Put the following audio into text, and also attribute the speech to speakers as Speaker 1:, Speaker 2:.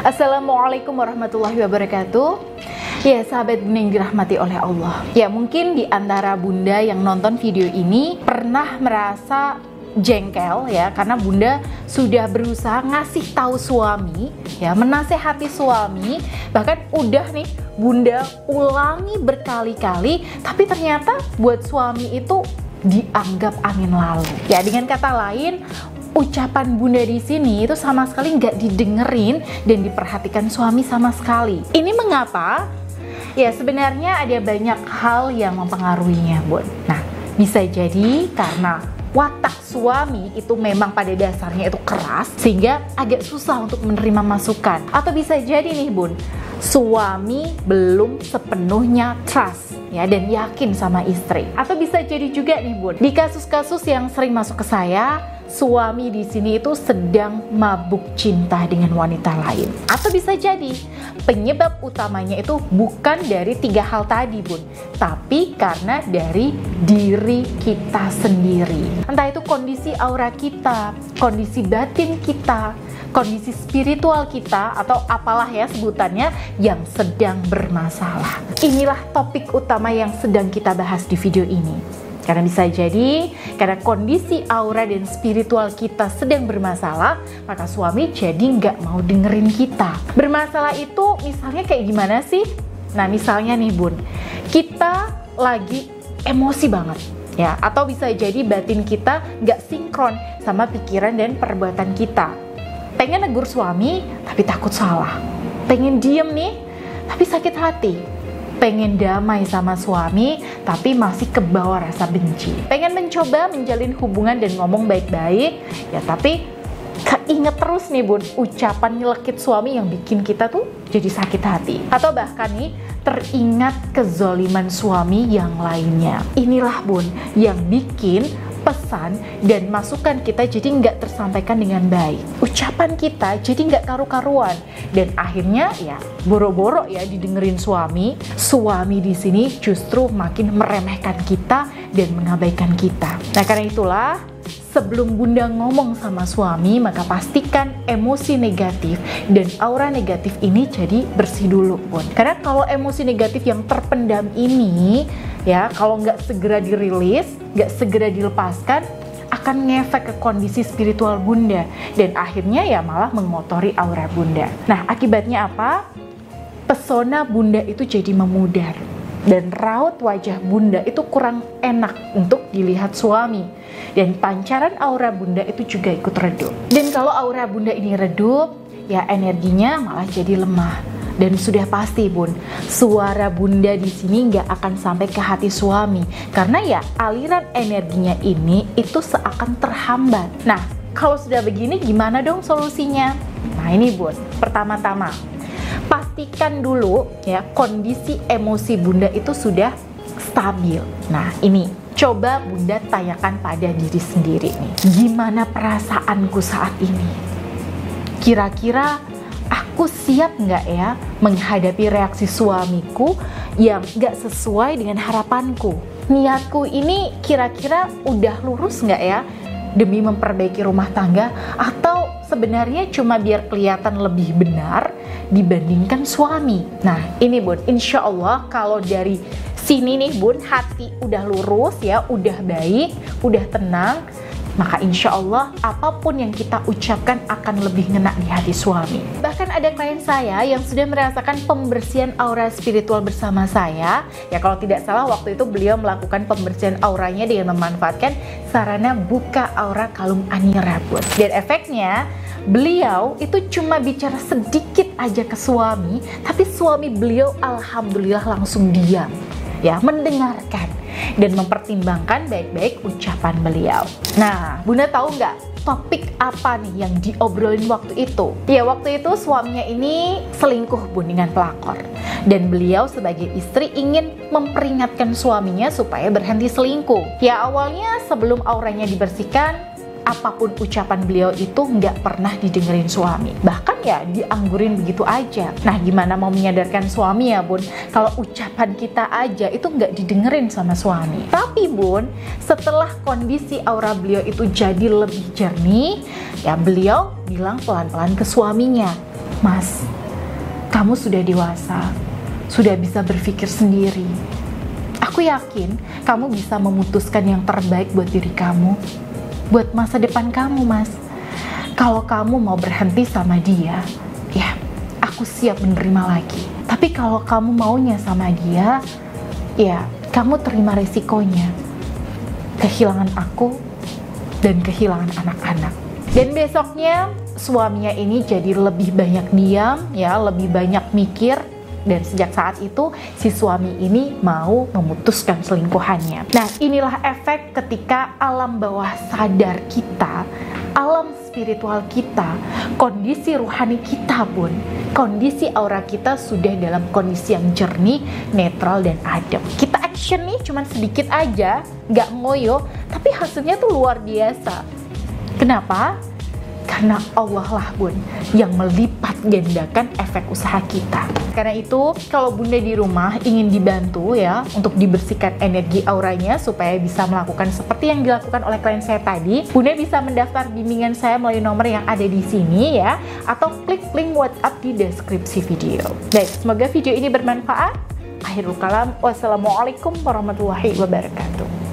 Speaker 1: Assalamualaikum warahmatullahi wabarakatuh. Ya sahabat bunda yang dirahmati oleh Allah. Ya mungkin di antara bunda yang nonton video ini pernah merasa jengkel ya, karena bunda sudah berusaha ngasih tahu suami ya, menasehati suami, bahkan udah nih bunda ulangi berkali-kali, tapi ternyata buat suami itu dianggap angin lalu. Ya dengan kata lain, ucapan bunda di sini itu sama sekali nggak didengerin dan diperhatikan suami sama sekali. Ini mengapa? Ya sebenarnya ada banyak hal yang mempengaruhinya, Bun. Nah, bisa jadi karena watak suami itu memang pada dasarnya itu keras sehingga agak susah untuk menerima masukan. Atau bisa jadi nih, Bun, suami belum sepenuhnya trust ya dan yakin sama istri. Atau bisa jadi juga nih, Bun, di kasus-kasus yang sering masuk ke saya, suami di sini itu sedang mabuk cinta dengan wanita lain. Atau bisa jadi penyebab utamanya itu bukan dari 3 hal tadi, Bun, tapi karena dari diri kita sendiri. Entah itu kondisi aura kita, kondisi batin kita, kondisi spiritual kita, atau apalah ya sebutannya yang sedang bermasalah. Inilah topik utama yang sedang kita bahas di video ini. Karena bisa jadi, karena kondisi aura dan spiritual kita sedang bermasalah, maka suami jadi nggak mau dengerin kita. Bermasalah itu misalnya kayak gimana sih? Nah misalnya nih, Bun, kita lagi emosi banget ya, atau bisa jadi batin kita nggak sinkron sama pikiran dan perbuatan kita. Pengen negur suami, tapi takut salah. Pengen diem nih, tapi sakit hati. Pengen damai sama suami, tapi masih kebawa rasa benci. Pengen mencoba menjalin hubungan dan ngomong baik-baik, ya tapi keinget terus nih, Bun, ucapan nyelekit suami yang bikin kita tuh jadi sakit hati. Atau bahkan nih, teringat kezoliman suami yang lainnya. Inilah, Bun, yang bikin pesan dan masukan kita jadi nggak tersampaikan dengan baik. Ucapan kita jadi nggak karu-karuan dan akhirnya ya boro-boro ya didengerin suami. Suami di sini justru makin meremehkan kita dan mengabaikan kita. Nah karena itulah, sebelum bunda ngomong sama suami, maka pastikan emosi negatif dan aura negatif ini jadi bersih dulu, Bun. Karena kalau emosi negatif yang terpendam ini ya, kalau nggak segera dirilis, nggak segera dilepaskan, akan ngefek ke kondisi spiritual bunda dan akhirnya ya malah mengotori aura bunda. Nah akibatnya apa? Pesona bunda itu jadi memudar dan raut wajah bunda itu kurang enak untuk dilihat suami, dan pancaran aura bunda itu juga ikut redup. Dan kalau aura bunda ini redup, ya energinya malah jadi lemah. Dan sudah pasti, Bun, suara bunda di sini nggak akan sampai ke hati suami karena ya aliran energinya ini itu seakan terhambat. Nah, kalau sudah begini gimana dong solusinya? Nah ini, Bun, pertama-tama pastikan dulu ya kondisi emosi bunda itu sudah stabil. Nah ini coba bunda tanyakan pada diri sendiri nih, gimana perasaanku saat ini? Kira-kira aku siap nggak ya menghadapi reaksi suamiku yang nggak sesuai dengan harapanku? Niatku ini kira-kira udah lurus nggak ya demi memperbaiki rumah tangga, atau sebenarnya cuma biar kelihatan lebih benar dibandingkan suami? Nah ini, Bun, insya Allah kalau dari sini nih, Bun, hati udah lurus ya, udah baik, udah tenang, maka insya Allah apapun yang kita ucapkan akan lebih ngena di hati suami. Bahkan ada klien saya yang sudah merasakan pembersihan aura spiritual bersama saya. Ya kalau tidak salah waktu itu beliau melakukan pembersihan auranya dengan memanfaatkan sarana buka aura kalung Anira, Bun. Dan efeknya beliau itu cuma bicara sedikit aja ke suami, tapi suami beliau alhamdulillah langsung diam ya, mendengarkan dan mempertimbangkan baik-baik ucapan beliau. Nah, bunda tahu nggak topik apa nih yang diobrolin waktu itu? Ya, waktu itu suaminya ini selingkuh, Bun, dengan pelakor. Dan beliau sebagai istri ingin memperingatkan suaminya supaya berhenti selingkuh. Ya, awalnya sebelum auranya dibersihkan, apapun ucapan beliau itu nggak pernah didengerin suami, bahkan ya dianggurin begitu aja. Nah gimana mau menyadarkan suami ya, Bun, kalau ucapan kita aja itu nggak didengerin sama suami. Tapi, Bun, setelah kondisi aura beliau itu jadi lebih jernih, ya beliau bilang pelan-pelan ke suaminya, Mas, Kamu sudah dewasa, sudah bisa berpikir sendiri. Aku yakin kamu bisa memutuskan yang terbaik buat diri kamu, buat masa depan kamu, Mas. Kalau kamu mau berhenti sama dia, ya aku siap menerima lagi. Tapi kalau kamu maunya sama dia, ya kamu terima resikonya. Kehilangan aku dan kehilangan anak-anak. Dan besoknya suaminya ini jadi lebih banyak diam, ya, lebih banyak mikir. Dan sejak saat itu si suami ini mau memutuskan selingkuhannya. Nah, inilah efek ketika alam bawah sadar kita, alam spiritual kita, kondisi rohani kita pun, kondisi aura kita sudah dalam kondisi yang jernih, netral, dan adem. Kita action nih cuman sedikit aja, nggak ngoyo, tapi hasilnya tuh luar biasa. Kenapa? Karena Allah lah Bun yang melipat gandakan efek usaha kita. Karena itu kalau Bunda di rumah ingin dibantu ya untuk dibersihkan energi auranya supaya bisa melakukan seperti yang dilakukan oleh klien saya tadi, Bunda bisa mendaftar bimbingan saya melalui nomor yang ada di sini ya, atau klik link WhatsApp di deskripsi video. Baik, semoga video ini bermanfaat. Akhirul kalam, wassalamualaikum warahmatullahi wabarakatuh.